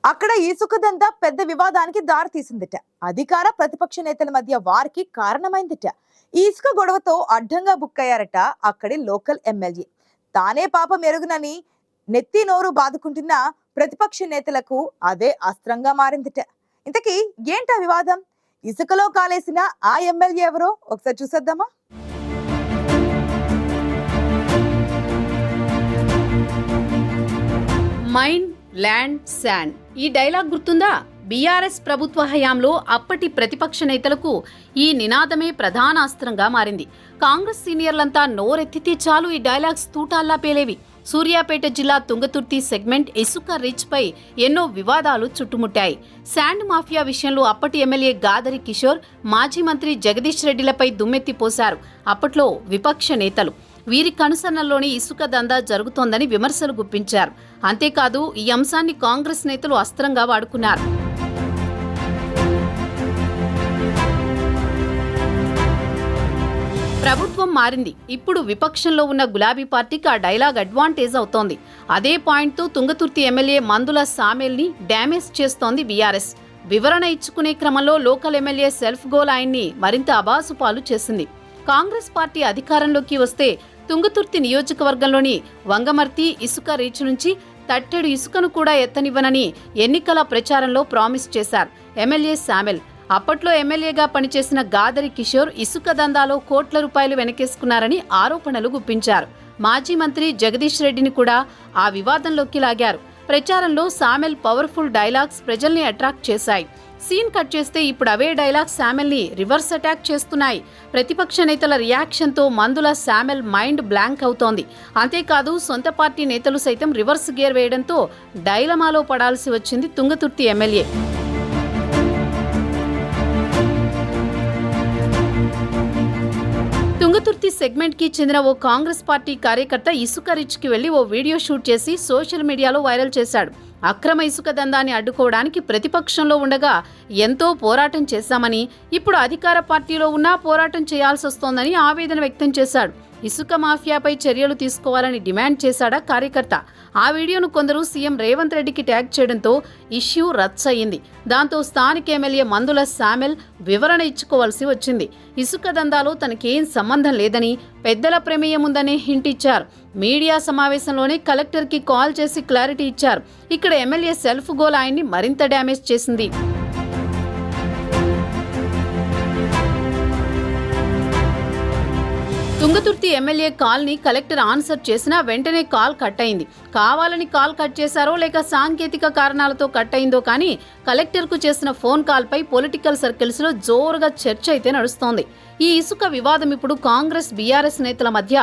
అక్కడ ఇసుక దందా పెద్ద వివాదానికి దారితీసిందిట. అధికార ప్రతిపక్ష నేతల మధ్య వారికి కారణమైందిట. ఈ ఇసుక గొడవతో అడ్డంగా బుక్ అయ్యారట అక్కడి లోకల్ ఎమ్మెల్యే. తానే పాపం ఎరుగునని నెత్తి నోరు బాదుకుంటున్న ప్రతిపక్ష నేతలకు అదే అస్త్రంగా మారిందిట. ఇంతకీ ఏంటా వివాదం? ఇసుకలో కాలేసిన ఆ ఎమ్మెల్యే ఎవరో ఒకసారి చూసేద్దామా? మైన్ ల్యాండ్ శాండ్ ఈ డైలాగ్ గుర్తుందా? బీఆర్ఎస్ ప్రభుత్వ హయాంలో అప్పటి ప్రతిపక్ష నేతలకు ఈ నినాదమే ప్రధాన అస్త్రంగా మారింది. కాంగ్రెస్ సీనియర్లంతా నోరెత్తితే చాలు ఈ డైలాగ్స్ తూటాల్లా పేలేవి. సూర్యాపేట జిల్లా తుంగతుర్తి సెగ్మెంట్ ఇసుక రిచ్ పై ఎన్నో వివాదాలు చుట్టుముట్టాయి. శాండ్ మాఫియా విషయంలో అప్పటి ఎమ్మెల్యే గాదరి కిషోర్, మాజీ మంత్రి జగదీష్ రెడ్డిలపై దుమ్మెత్తిపోశారు అప్పట్లో విపక్ష నేతలు. వీరి కనుసన్నల్లోనే ఇసుక దందా జరుగుతోందని విమర్శలు గుప్పించారు. అంతేకాదు ఈ అంశాన్ని కాంగ్రెస్ నేతలు అస్త్రంగా వాడుకున్నారు. ప్రభుత్వం మారింది, ఇప్పుడు విపక్షంలో ఉన్న గులాబీ పార్టీకి ఆ డైలాగ్ అడ్వాంటేజ్ అవుతోంది. అదే పాయింట్తో తుంగతుర్తి ఎమ్మెల్యే మందుల సామెల్ని డ్యామేజ్ చేస్తోంది బీఆర్ఎస్. వివరణ ఇచ్చుకునే క్రమంలో లోకల్ ఎమ్మెల్యే సెల్ఫ్ గోల్ ఆయన్ని మరింత అబాసుపాలు చేసింది. కాంగ్రెస్ పార్టీ అధికారంలోకి వస్తే తుంగతుర్తి నియోజకవర్గంలోని వంగమర్తి ఇసుక రీచ్ నుంచి తట్టెడు ఇసుకను కూడా ఎత్తనివ్వనని ఎన్నికల ప్రచారంలో ప్రామిస్ చేశారు ఎమ్మెల్యే శామెల్. అప్పట్లో ఎమ్మెల్యేగా పనిచేసిన గాదరి కిషోర్ ఇసుక దందాలో కోట్ల రూపాయలు వెనకేసుకున్నారని ఆరోపణలు గుప్పించారు. మాజీ మంత్రి జగదీష్ రెడ్డిని కూడా ఆ వివాదంలోకి లాగారు. ప్రచారంలో శామెల్ పవర్ఫుల్ డైలాగ్స్ ప్రజల్ని అట్రాక్ట్ చేశాయి. సీన్ కట్ చేస్తే ఇప్పుడు అవే డైలాగ్స్ శామెల్ని రివర్స్ అటాక్ చేస్తున్నాయి. ప్రతిపక్ష నేతల రియాక్షన్తో మందుల శామెల్ మైండ్ బ్లాంక్ అవుతోంది. అంతేకాదు సొంత పార్టీ నేతలు సైతం రివర్స్ గేర్ వేయడంతో డైలమాలో పడాల్సి వచ్చింది తుంగతుర్తి ఎమ్మెల్యే. తుంగతుర్తి సెగ్మెంట్ కి చెందిన ఓ కాంగ్రెస్ పార్టీ కార్యకర్త ఇసుక రిచ్ కి వెళ్లి ఓ వీడియో షూట్ చేసి సోషల్ మీడియాలో వైరల్ చేశాడు. అక్రమ ఇసుక దందాన్ని అడ్డుకోవడానికి ప్రతిపక్షంలో ఉండగా ఎంతో పోరాటం చేశామని, ఇప్పుడు అధికార పార్టీలో ఉన్నా పోరాటం చేయాల్సి వస్తోందని ఆవేదన వ్యక్తం చేశాడు. ఇసుక మాఫియాపై చర్యలు తీసుకోవాలని డిమాండ్ చేశాడా కార్యకర్త. ఆ వీడియోను కొందరు సీఎం రేవంత్ రెడ్డికి ట్యాగ్ చేయడంతో ఇష్యూ రచ్చయింది. దాంతో స్థానిక ఎమ్మెల్యే మందుల శామెల్ వివరణ ఇచ్చుకోవాల్సి వచ్చింది. ఇసుక దందాలో తనకేం సంబంధం లేదని, పెద్దల ప్రమేయం ఉందనే హింట్ ఇచ్చారు. మీడియా సమావేశంలోనే కలెక్టర్కి కాల్ చేసి క్లారిటీ ఇచ్చారు. ఇక్కడ ఎమ్మెల్యే సెల్ఫ్ గోల్ ఆయన్ని మరింత డ్యామేజ్ చేసింది. తుంగతుర్తి ఎమ్మెల్యే కాల్ని కలెక్టర్ ఆన్సర్ చేసినా వెంటనే కాల్ కట్ అయింది. కావాలని కాల్ కట్ చేశారో లేక సాంకేతిక కారణాలతో కట్ అయిందో కానీ కలెక్టర్కు చేసిన ఫోన్ కాల్పై పొలిటికల్ సర్కిల్స్లో జోరుగా చర్చ అయితే నడుస్తోంది. ఈ ఇసుక వివాదం ఇప్పుడు కాంగ్రెస్ బీఆర్ఎస్ నేతల మధ్య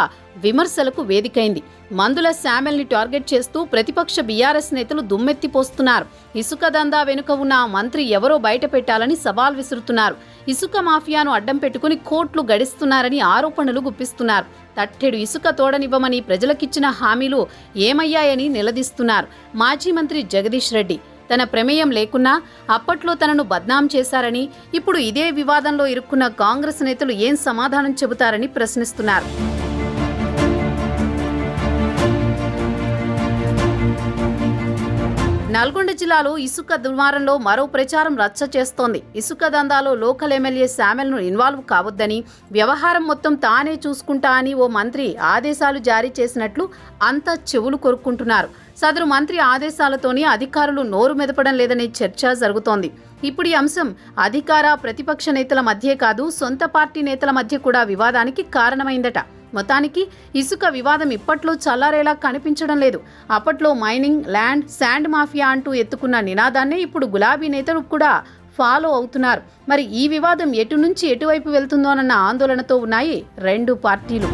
విమర్శలకు వేదికైంది. మందుల శామెల్ని టార్గెట్ చేస్తూ ప్రతిపక్ష బీఆర్ఎస్ నేతలు దుమ్మెత్తిపోస్తున్నారు. ఇసుక దందా వెనుక ఉన్న ఆ మంత్రి ఎవరో బయట పెట్టాలని సవాల్ విసురుతున్నారు. ఇసుక మాఫియాను అడ్డం పెట్టుకుని కోట్లు గడిస్తున్నారని ఆరోపణలు గుప్పిస్తున్నారు. తట్టెడు ఇసుక తోడనివ్వమని ప్రజలకిచ్చిన హామీలు ఏమయ్యాయని నిలదీస్తున్నారు. మాజీ మంత్రి జగదీష్ రెడ్డి తన ప్రమేయం లేకున్నా అప్పట్లో తనను బద్నాం చేశారని, ఇప్పుడు ఇదే వివాదంలో ఇరుక్కున్న కాంగ్రెస్ నేతలు ఏం సమాధానం చెబుతారని ప్రశ్నిస్తున్నారు. నల్గొండ జిల్లాలో ఇసుక దుమారంలో మరో ప్రచారం రచ్చ చేస్తోంది. ఇసుక దందాలో లోకల్ ఎమ్మెల్యే శామెల్ను ఇన్వాల్వ్ కావద్దని, వ్యవహారం మొత్తం తానే చూసుకుంటా అని ఓ మంత్రి ఆదేశాలు జారీ చేసినట్లు అంతా చెవులు కొరుక్కుంటున్నారు. సదరు మంత్రి ఆదేశాలతోనే అధికారులు నోరు మెదపడం లేదనే చర్చ జరుగుతోంది. ఇప్పుడు ఈ అంశం అధికార ప్రతిపక్ష నేతల మధ్యే కాదు, సొంత పార్టీ నేతల మధ్య కూడా వివాదానికి కారణమైందట. మొత్తానికి ఇసుక వివాదం ఇప్పట్లో చల్లారేలా కనిపించడం లేదు. అప్పట్లో మైనింగ్, ల్యాండ్, శాండ్ మాఫియా అంటూ ఎత్తుకున్న నినాదాన్నే ఇప్పుడు గులాబీ నేతలు కూడా ఫాలో అవుతున్నారు. మరి ఈ వివాదం ఎటు నుంచి ఎటువైపు వెళ్తుందోనన్న ఆందోళనతో ఉన్నాయి రెండు పార్టీలు.